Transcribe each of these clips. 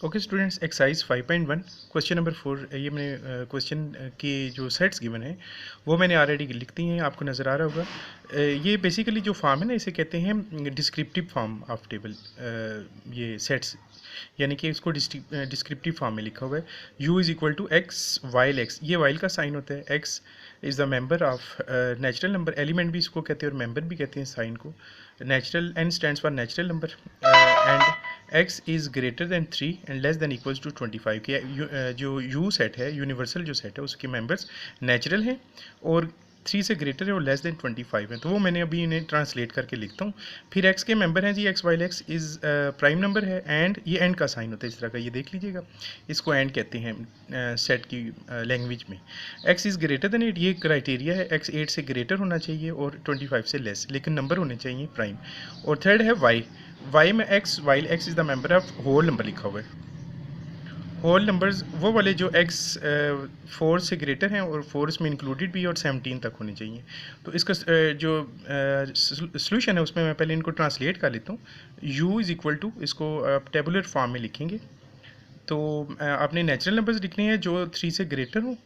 Okay students, exercise 5.1 question number 4। ये मैंने question के जो सेट्स गिवन है वो मैंने ऑलरेडी लिख दी हैं, आपको नज़र आ रहा होगा। ये बेसिकली जो फॉर्म है ना, इसे कहते हैं डिस्क्रिप्टिव फॉर्म ऑफ टेबल। ये सेट्स यानी कि इसको डिस्क्रिप्टिव फॉर्म में लिखा हुआ है। u is equal to x while x, ये वाइल का साइन होता है। x is the member of natural number, element भी इसको कहते हैं और मेंबर भी कहते हैं साइन को। Natural n stands for natural number and x is greater than 3 and less than equals to 25 के जो u सेट है, यूनिवर्सल जो सेट है, उसके मेंबर्स नेचुरल हैं और 3 से ग्रेटर है और लेस देन 25 है। तो वो मैंने अभी इन्हें ट्रांसलेट करके लिखता हूँ। फिर x के मेंबर हैं जी, X while x is prime number है एंड ये एंड का साइन होता है इस तरह का, ये देख लीजिएगा। इसको एंड कहते हैं सेट की लैंग्वेज में। x इज़ ग्रेटर देन 8, ये क्राइटेरिया है। x 8 से ग्रेटर होना चाहिए और 25 से लेस, लेकिन नंबर होने चाहिए प्राइम। और थर्ड है y में x while x is the member of whole number लिखा हुआ है। होल नंबर्स वो वाले जो x 4 से ग्रेटर हैं और 4 इसमें इंक्लूडेड भी है और 17 तक होने चाहिए। तो इसका जो सोल्यूशन है उसमें मैं पहले इनको ट्रांसलेट कर लेता हूँ। u इज़ इक्वल टू, इसको टेबुलर फॉर्म में लिखेंगे। तो आपने नेचुरल नंबर्स लिखने हैं जो 3 से ग्रेटर हो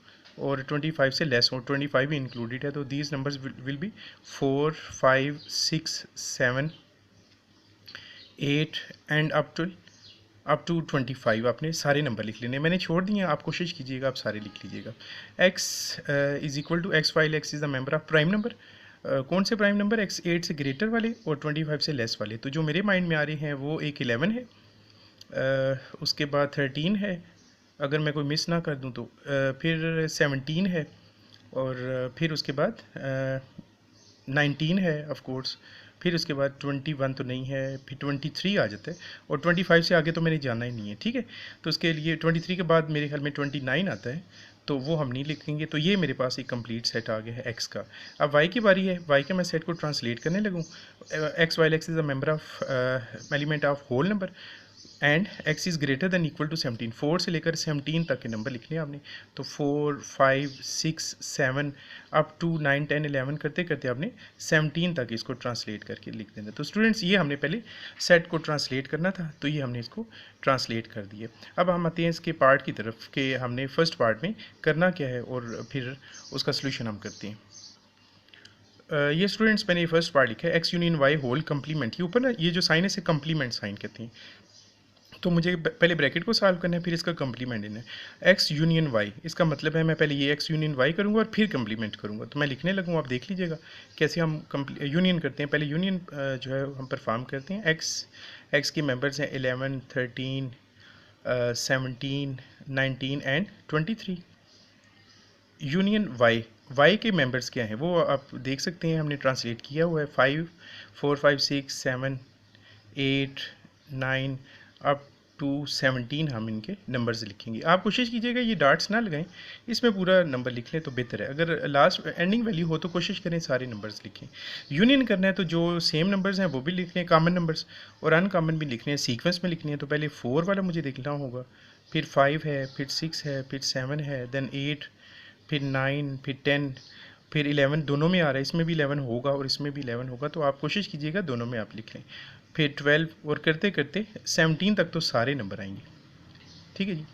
और 25 से लेस हो, 25 भी इंक्लूडेड है। तो these numbers will be 4, 5, 6, 7, 8 and up to 25 आपने सारे नंबर लिख लेने। मैंने छोड़ दिए, आप कोशिश कीजिएगा आप सारे लिख लीजिएगा। x is equal to x while x is the member of prime number. कौन से प्राइम नंबर? x 8 से ग्रेटर वाले और 25 से लेस वाले। तो जो मेरे माइंड में आ रहे हैं वो एक 11 है, उसके बाद 13 है, अगर मैं कोई मिस ना कर दूं तो, फिर 17 है और फिर उसके बाद 19 है ऑफ कोर्स, फिर उसके बाद 21 तो नहीं है, फिर 23 आ जाता है और 25 से आगे तो मैंने जाना ही नहीं है, ठीक है। तो उसके लिए 23 के बाद मेरे ख्याल में 29 आता है, तो वो हम नहीं लिखेंगे। तो ये मेरे पास एक कंप्लीट सेट आ गया है x का। अब y की बारी है, y के मैं सेट को ट्रांसलेट करने लगूँ। X while x is a member of element of whole number and x is greater than equal to 17। 4 से लेकर 17 तक के नंबर लिखने हैं आपने। तो 4, 5, 6, 7 अप टू 9, 10, 11 करते करते आपने 17 तक इसको ट्रांसलेट करके लिख देना। तो स्टूडेंट्स, ये हमने पहले सेट को ट्रांसलेट करना था, तो ये हमने इसको ट्रांसलेट कर दिया। अब हम आते हैं इसके पार्ट की तरफ कि हमने फर्स्ट पार्ट में करना क्या है और फिर उसका सोल्यूशन हम करते हैं। ये स्टूडेंट्स, मैंने ये फर्स्ट पार्ट लिखा है x union y whole complement. ये ऊपर ना ये जो साइन है इसे कम्प्लीमेंट साइन कहते हैं। तो मुझे पहले ब्रैकेट को सॉल्व करना है, फिर इसका कम्प्लीमेंट देना है। x यूनियन y, इसका मतलब है मैं पहले ये x यूनियन y करूँगा और फिर कम्प्लीमेंट करूँगा। तो मैं लिखने लगूँ, आप देख लीजिएगा कैसे हम यूनियन करते हैं। पहले यूनियन जो है हम परफॉर्म करते हैं। x के मेंबर्स हैं 11, 13, 17, 19 एंड 23। यूनियन y के मेंबर्स क्या हैं वो आप देख सकते हैं, हमने ट्रांसलेट किया हुआ है। 4, 5, 6, 7, 8, 9 अप टू 17 हम इनके नंबर्स लिखेंगे। आप कोशिश कीजिएगा ये डॉट्स ना लगाएं, इसमें पूरा नंबर लिख लें तो बेहतर है। अगर लास्ट एंडिंग वैल्यू हो तो कोशिश करें सारे नंबर्स लिखें। यूनियन करना है तो जो सेम नंबर्स हैं वो भी लिखने हैं, कॉमन नंबर्स, और अनकॉमन भी लिखने हैं, सीक्वेंस में लिखने हैं। तो पहले 4 वाला मुझे देखना होगा, फिर 5 है, फिर 6 है, फिर 7 है, देन 8, फिर 9, फिर 10, फिर 11। दोनों में आ रहा है, इसमें भी 11 होगा और इसमें भी 11 होगा, तो आप कोशिश कीजिएगा दोनों में आप लिख लें। फिर 12 और करते करते 17 तक तो सारे नंबर आएंगे, ठीक है जी।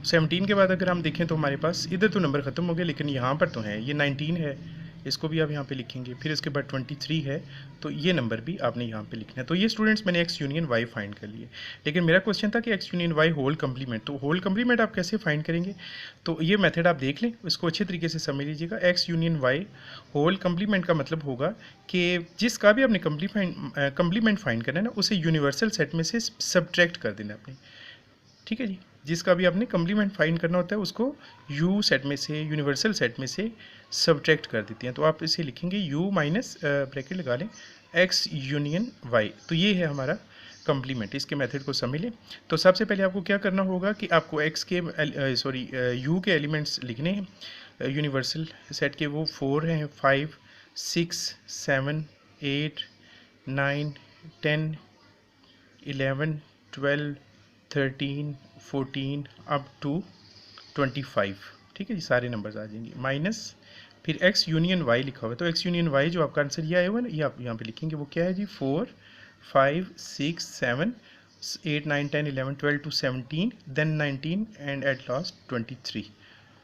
17 के बाद अगर हम देखें तो हमारे पास इधर तो नंबर ख़त्म हो गया, लेकिन यहाँ पर तो है, ये 19 है, इसको भी आप यहाँ पे लिखेंगे। फिर इसके बाद 23 है, तो ये नंबर भी आपने यहाँ पे लिखना है। तो ये स्टूडेंट्स मैंने x यूनियन y फाइंड कर लिए, लेकिन मेरा क्वेश्चन था कि x union y whole complement. तो होल कम्प्लीमेंट आप कैसे फाइंड करेंगे? तो ये मेथड आप देख लें, इसको अच्छे तरीके से समझ लीजिएगा। x union y whole complement का मतलब होगा कि जिसका भी आपने कम्प्लीमेंट फाइंड करना है ना, उसे यूनिवर्सल सेट में से सब्ट्रैक्ट कर देना आपने, ठीक है जी। जिसका भी आपने कम्प्लीमेंट फाइंड करना होता है उसको u सेट में से, यूनिवर्सल सेट में से सब्ट्रैक्ट कर देते हैं। तो आप इसे लिखेंगे u माइनस ब्रैकेट लगा लें x यूनियन y। तो ये है हमारा कम्प्लीमेंट। इसके मेथड को समझ लें। तो सबसे पहले आपको क्या करना होगा कि आपको x के u के एलिमेंट्स लिखने हैं यूनिवर्सल सेट के। वो 4 हैं, 5, 6, 7, 8, 9, 10, 11, 12, 13, 14 अप टू 25, ठीक है जी। सारे नंबर्स आ जाएंगे माइनस फिर x यूनियन y लिखा हुआ है। तो x यूनियन y जो आपका आंसर ये आया हुआ है ना, ये आप यहाँ पे लिखेंगे। वो क्या है जी? 4, 5, 6, 7 8 9 10 11 12 to 17 then 19 and at last 23।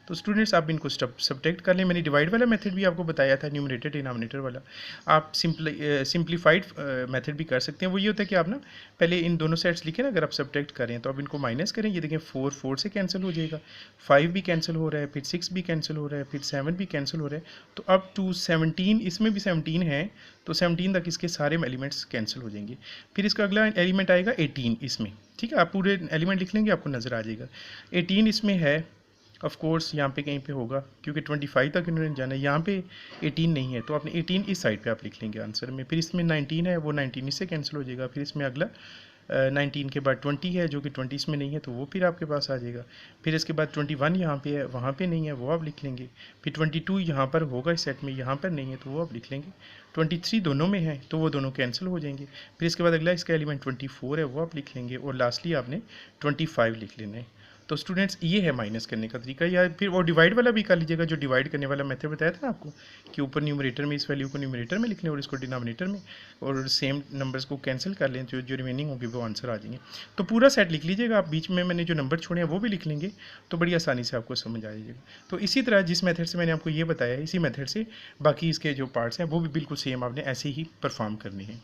तो स्टूडेंट्स आप इनको सब्ट्रैक्ट कर लें। मैंने डिवाइड वाला मेथड भी आपको बताया था, न्यूमरेटर डिनोमिनेटर वाला। आप सिंप्लीफाइड मेथड भी कर सकते हैं। वो ये होता है कि आप ना पहले इन दोनों सेट्स लिखें ना, अगर आप सब्ट्रैक्ट करें तो आप इनको माइनस करें। ये देखें 4 4 से कैंसिल हो जाएगा, 5 भी कैंसिल हो रहा है, फिर 6 भी कैंसिल हो रहा है, फिर 7 भी कैंसिल हो रहा है। तो अब टू 17, इसमें भी 17 है तो 17 तक इसके सारे एलिमेंट्स कैंसिल हो जाएंगे। फिर इसका अगला एलिमेंट आएगा 18 इसमें, ठीक है। आप पूरे एलिमेंट लिख लेंगे, आपको नज़र आ जाएगा। 18 इसमें है, ऑफ कोर्स यहाँ पे कहीं पे होगा क्योंकि 25 तक इन्होंने जाना है। यहाँ पे 18 नहीं है तो आपने 18 इस साइड पे आप लिख लेंगे आंसर में। फिर इसमें 19 है, वो 19 इससे कैंसिल हो जाएगा। फिर इसमें अगला 19 के बाद 20 है जो कि 20 इसमें नहीं है तो वो फिर आपके पास आ जाएगा। फिर इसके बाद 21 यहाँ पे है, वहाँ पे नहीं है, वो आप लिख लेंगे। फिर 22 यहाँ पर होगा इस सेट में, यहाँ पर नहीं है तो वो आप लिख लेंगे। 23 दोनों में है तो वो दोनों कैंसिल हो जाएंगे। फिर इसके बाद अगला इसका एलिमेंट 24 है, वो आप लिख लेंगे। और लास्टली आपने 25 लिख लेना है। तो स्टूडेंट्स ये है माइनस करने का तरीका। या फिर वो डिवाइड वाला भी कर लीजिएगा, जो डिवाइड करने वाला मेथड बताया था ना आपको कि ऊपर न्यूमरेटर में इस वैल्यू को न्यूमरेटर में लिख लें और इसको डिनोमिनेटर में, और सेम नंबर्स को कैंसिल कर लें, जो जो रिमेनिंग होगी वो आंसर आ जाएंगे। तो पूरा सेट लिख लीजिएगा आप, बीच में मैंने जो नंबर छोड़े हैं वो भी लिख लेंगे तो बड़ी आसानी से आपको समझ आ जाएगा। तो इसी तरह जिस मेथड से मैंने आपको ये बताया है, इसी मेथड से बाकी इसके जो पार्ट्स हैं वो भी बिल्कुल सेम आपने ऐसे ही परफॉर्म करने हैं।